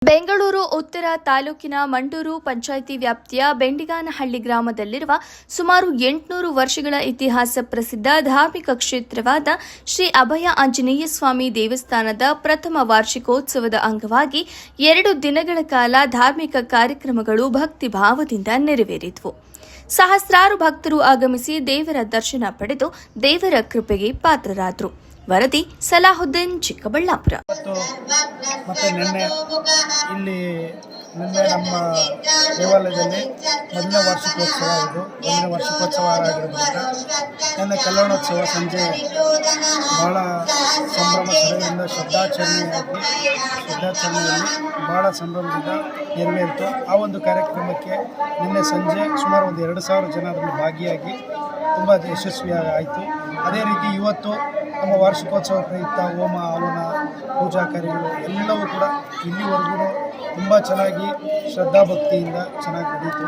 ಬೆಂಗಳೂರು ಉತ್ತರ ತಾಲೂಕಿನ ಮಂಡೂರು ಪಂಚಾಯಿತಿ ವ್ಯಾಪ್ತಿಯ ಬೆಂಡಿಗಾನಹಳ್ಳಿ ಗ್ರಾಮದಲ್ಲಿರುವ ಸುಮಾರು 800 ವರ್ಷಗಳ ಇತಿಹಾಸ ಪ್ರಸಿದ್ಧ ಧಾರ್ಮಿಕ ಕ್ಷೇತ್ರವಾದ ಶ್ರೀ ಅಭಯ ಆಂಜನೇಯ ಸ್ವಾಮಿ ದೇವಸ್ಥಾನದ ಪ್ರಥಮ ವಾರ್ಷಿಕೋತ್ಸವದ ಅಂಗವಾಗಿ 2 ದಿನಗಳ ಕಾಲ ಧಾರ್ಮಿಕ ಕಾರ್ಯಕ್ರಮಗಳು ಭಕ್ತಿಭಾವದಿಂದ ನೆರವೇರಿದವು. ಸಹಸ್ರಾರು ಭಕ್ತರು ಆಗಮಿಸಿ ದೇವರ ದರ್ಶನ ಪಡೆದು ದೇವರ ಕೃಪೆಗೆ ಪಾತ್ರರಾದರು. ವರದಿ ಸಲಾಹುದ್ದೀನ್, ಚಿಕ್ಕಬಳ್ಳಾಪುರ. ಮತ್ತು ನಿನ್ನೆ ನಮ್ಮ ದೇವಾಲಯದಲ್ಲಿ ಮೊದಲನೇ ವಾರ್ಷಿಕೋತ್ಸವ ಆಗಿರೋದ್ರಿಂದ ನಿನ್ನೆ ಕಲ್ಯಾಣೋತ್ಸವ ಸಂಜೆ ಭಾಳ ಸಂಭ್ರಮ ಸಭೆಯಿಂದ ಶ್ರದ್ಧಾಚರಣೆಯಲ್ಲಿ ಭಾಳ ಸಂಭ್ರಮದಿಂದ ನೆರವೇರಿತು. ಆ ಒಂದು ಕಾರ್ಯಕ್ರಮಕ್ಕೆ ನಿನ್ನೆ ಸಂಜೆ ಸುಮಾರು 2,000 ಜನ ಅದರಲ್ಲಿ ಭಾಗಿಯಾಗಿ ತುಂಬ ಯಶಸ್ವಿಯಾಗಿ ಆಯಿತು. ಅದೇ ರೀತಿ ಇವತ್ತು ನಮ್ಮ ವಾರ್ಷಿಕೋತ್ಸವ ಪ್ರಯುಕ್ತ ಹೋಮ ಹವನ ಪೂಜಾ ಕಾರ್ಯಗಳು ಎಲ್ಲವೂ ಕೂಡ ಇಲ್ಲಿವರೆಗೂ ತುಂಬ ಚೆನ್ನಾಗಿ ಶ್ರದ್ಧಾಭಕ್ತಿಯಿಂದ ಚೆನ್ನಾಗಿ ನಡೀತು.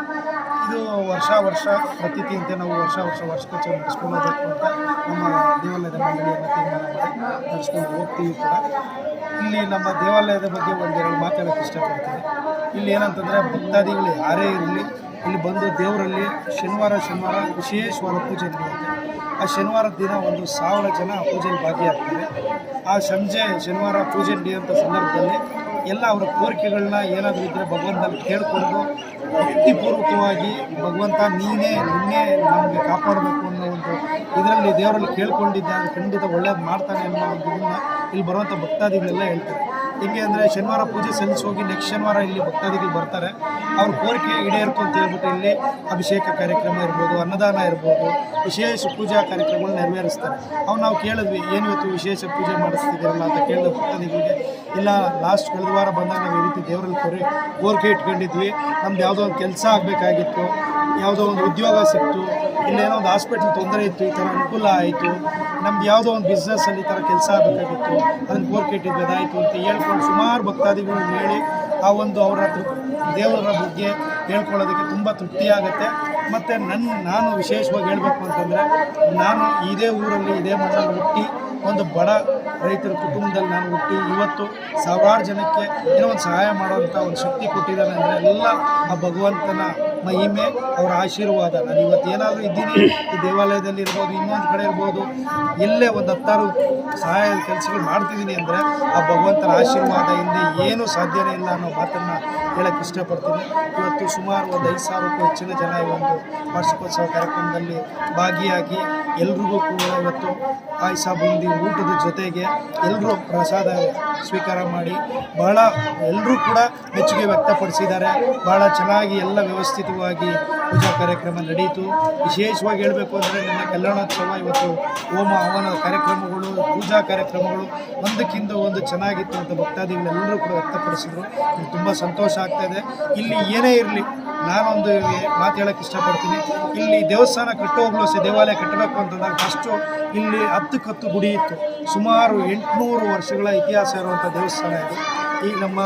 ಇದು ವರ್ಷ ಪ್ರತೀತಿಯಂತೆ ನಾವು ವರ್ಷ ವಾರ್ಷಿಕೋತ್ಸವ ನಡೆಸ್ಕೊಂಡು ಹೋಗಬೇಕು ಅಂತ ನಮ್ಮ ದೇವಾಲಯದ ಮಂಡಳಿಯನ್ನು ತೀರ್ಮಾನ ಮಾಡಿ ನಡೆಸ್ಕೊಂಡು ಹೋಗ್ತೀವಿ ಕೂಡ. ಇಲ್ಲಿ ನಮ್ಮ ದೇವಾಲಯದ ಬಗ್ಗೆ ಒಂದೆರಡು ಮಾತಾಡೋಕ್ಕೆ ಇಷ್ಟಪಡ್ತೀನಿ. ಇಲ್ಲಿ ಏನಂತಂದರೆ ಭಕ್ತಾದಿಗಳು ಯಾರೇ ಇರಲಿ ಇಲ್ಲಿ ಬಂದು ದೇವರಲ್ಲಿ ಶನಿವಾರ ವಿಶೇಷವಾದ ಪೂಜೆ ನಡೆಯುತ್ತೆ. ಆ ಶನಿವಾರದ ದಿನ 1,000 ಜನ ಪೂಜೆಯಲ್ಲಿ ಭಾಗಿಯಾಗ್ತಾರೆ. ಆ ಸಂಜೆ ಶನಿವಾರ ಪೂಜೆ ನಡೆಯುವಂಥ ಸಂದರ್ಭದಲ್ಲಿ ಎಲ್ಲ ಅವರ ಕೋರಿಕೆಗಳನ್ನ ಏನಾದರೂ ಇದ್ದರೆ ಭಗವಂತನಲ್ಲಿ ಕೇಳಿಕೊಂಡು ಭಕ್ತಿಪೂರ್ವಕವಾಗಿ ಭಗವಂತ ನಿನ್ನೆ ನಮಗೆ ಕಾಪಾಡಬೇಕು ಅನ್ನೋ ಒಂದು ಇದರಲ್ಲಿ ದೇವರಲ್ಲಿ ಕೇಳ್ಕೊಂಡಿದ್ದಾಗ ಖಂಡಿತ ಒಳ್ಳೇದು ಮಾಡ್ತಾನೆ ಅನ್ನೋ ಒಂದು ಇದನ್ನು ಇಲ್ಲಿ ಬರುವಂಥ ಭಕ್ತಾದಿಗಳೆಲ್ಲ ಹೇಳ್ತಾರೆ. ಹೇಗೆ ಅಂದರೆ ಶನಿವಾರ ಪೂಜೆ ಸಲ್ಲಿಸೋಗಿ ನೆಕ್ಸ್ಟ್ ಶನಿವಾರ ಇಲ್ಲಿ ಭಕ್ತಾದಿಗಳು ಬರ್ತಾರೆ. ಅವ್ರ ಕೋರಿಕೆ ಈಡೇರ್ತು ಅಂತ ಹೇಳ್ಬಿಟ್ಟು ಇಲ್ಲಿ ಅಭಿಷೇಕ ಕಾರ್ಯಕ್ರಮ ಇರ್ಬೋದು, ಅನ್ನದಾನ ಇರ್ಬೋದು, ವಿಶೇಷ ಪೂಜಾ ಕಾರ್ಯಕ್ರಮಗಳು ನೆರವೇರಿಸ್ತಾರೆ. ನಾವು ಕೇಳಿದ್ವಿ, ಏನು ಇವತ್ತು ವಿಶೇಷ ಪೂಜೆ ಮಾಡಿಸ್ತಿದ್ದೀರಲ್ಲ ಅಂತ ಕೇಳಿದ ಭಕ್ತಾದಿಗಳಿಗೆ, ಇಲ್ಲ ಲಾಸ್ಟ್ ಕಳೆದ ವಾರ ಬಂದಾಗ ನಾವು ಈ ರೀತಿ ದೇವರಲ್ಲಿ ಕೋರಿಕೆ ಇಟ್ಕೊಂಡಿದ್ವಿ, ನಮ್ದು ಯಾವುದೋ ಒಂದು ಕೆಲಸ ಆಗಬೇಕಾಗಿತ್ತು, ಯಾವುದೋ ಒಂದು ಉದ್ಯೋಗ ಸಿಕ್ತು, ಇಲ್ಲೇನೋ ಒಂದು ಹಾಸ್ಪಿಟ್ಲ್ ತೊಂದರೆ ಇತ್ತು, ಈ ಥರ ಅನುಕೂಲ ಆಯಿತು, ನಮ್ದು ಯಾವುದೋ ಒಂದು ಬಿಸ್ನೆಸ್ಸಲ್ಲಿ ಈ ಥರ ಕೆಲಸ ಆಗಬೇಕಾಗಿತ್ತು, ಅದನ್ನು ಕೋರಿಕೆ ಇಟ್ಟಿದ್ದು ಅದಾಯಿತು ಅಂತ ಹೇಳ್ಕೊಂಡು ಸುಮಾರು ಭಕ್ತಾದಿಗಳು ಹೇಳಿ ಆ ಒಂದು ಅವರ ದೇವರ ಬಗ್ಗೆ ಹೇಳ್ಕೊಳ್ಳೋದಕ್ಕೆ ತುಂಬ ತೃಪ್ತಿಯಾಗುತ್ತೆ. ಮತ್ತು ನಾನು ವಿಶೇಷವಾಗಿ ಹೇಳಬೇಕು ಅಂತಂದರೆ, ನಾನು ಇದೇ ಊರಲ್ಲಿ ಇದೇ ಮಣ್ಣಲ್ಲಿ ಹುಟ್ಟಿ ಒಂದು ಬಡ ರೈತರ ಕುಟುಂಬದಲ್ಲಿ ನಾನು ಹುಟ್ಟಿ ಇವತ್ತು 1,000 ಜನಕ್ಕೆ ಏನೋ ಒಂದು ಸಹಾಯ ಮಾಡುವಂಥ ಒಂದು ಶಕ್ತಿ ಕೊಟ್ಟಿದ್ದಾನೆ ಅಂದರೆ ಎಲ್ಲ ಆ ಭಗವಂತನ ಮಹಿಮೆ, ಅವರ ಆಶೀರ್ವಾದ. ನಾನು ಇವತ್ತು ಏನಾದರೂ ಇದ್ದೀನಿ, ಈ ದೇವಾಲಯದಲ್ಲಿ ಇರ್ಬೋದು, ಇನ್ನೊಂದು ಕಡೆ ಇರ್ಬೋದು, ಎಲ್ಲೇ ಒಂದು 10 ಸಹಾಯ ಕೆಲಸಗಳು ಮಾಡ್ತಿದ್ದೀನಿ ಅಂದರೆ ಆ ಭಗವಂತನ ಆಶೀರ್ವಾದ ಹಿಂದೆ ಏನೂ ಸಾಧ್ಯವೇ ಇಲ್ಲ ಅನ್ನೋ ಮಾತನ್ನು ಹೇಳೋಕ್ಕೆ ಇಷ್ಟಪಡ್ತೀನಿ. ಇವತ್ತು ಸುಮಾರು 5,000ಕ್ಕೂ ಹೆಚ್ಚಿನ ಜನ ಈ ಒಂದು ವಾರ್ಷಿಕೋತ್ಸವ ಕಾರ್ಯಕ್ರಮದಲ್ಲಿ ಭಾಗಿಯಾಗಿ ಎಲ್ರಿಗೂ ಕೂಡ ಇವತ್ತು ಪಾಯಸ ಬುಂದಿ ಊಟದ ಜೊತೆಗೆ ಎಲ್ಲರೂ ಪ್ರಸಾದ ಸ್ವೀಕಾರ ಮಾಡಿ ಬಹಳ ಎಲ್ಲರೂ ಕೂಡ ಮೆಚ್ಚುಗೆ ವ್ಯಕ್ತಪಡಿಸಿದ್ದಾರೆ. ಭಾಳ ಚೆನ್ನಾಗಿ ಎಲ್ಲ ವ್ಯವಸ್ಥಿತವಾಗಿ ಪೂಜಾ ಕಾರ್ಯಕ್ರಮ ನಡೆಯಿತು. ವಿಶೇಷವಾಗಿ ಹೇಳಬೇಕು ಅಂದರೆ ನನ್ನ ಕಲ್ಯಾಣೋತ್ಸವ ಇವತ್ತು ಹೋಮ ಹವನ ಕಾರ್ಯಕ್ರಮಗಳು, ಪೂಜಾ ಕಾರ್ಯಕ್ರಮಗಳು ಒಂದಕ್ಕಿಂತ ಒಂದು ಚೆನ್ನಾಗಿತ್ತು ಅಂತ ಭಕ್ತಾದಿಗಳೆಲ್ಲರೂ ಕೂಡ ವ್ಯಕ್ತಪಡಿಸಿದರು. ತುಂಬ ಸಂತೋಷ ಆಗ್ತಾಯಿದೆ. ಇಲ್ಲಿ ಏನೇ ಇರಲಿ, ನಾನೊಂದು ಮಾತು ಹೇಳೋಕ್ಕೆ ಇಷ್ಟಪಡ್ತೀನಿ. ಇಲ್ಲಿ ದೇವಸ್ಥಾನ ಕಟ್ಟೋಗ್ಲೂ ದೇವಾಲಯ ಕಟ್ಟಬೇಕು ಅಂತಂದಾಗ ಫಸ್ಟು ಇಲ್ಲಿ 10 ಗುಡಿ ಇತ್ತು. ಸುಮಾರು 800 ವರ್ಷಗಳ ಇತಿಹಾಸ ಇರುವಂಥ ದೇವಸ್ಥಾನ ಇದು. ಈಗ ನಮ್ಮ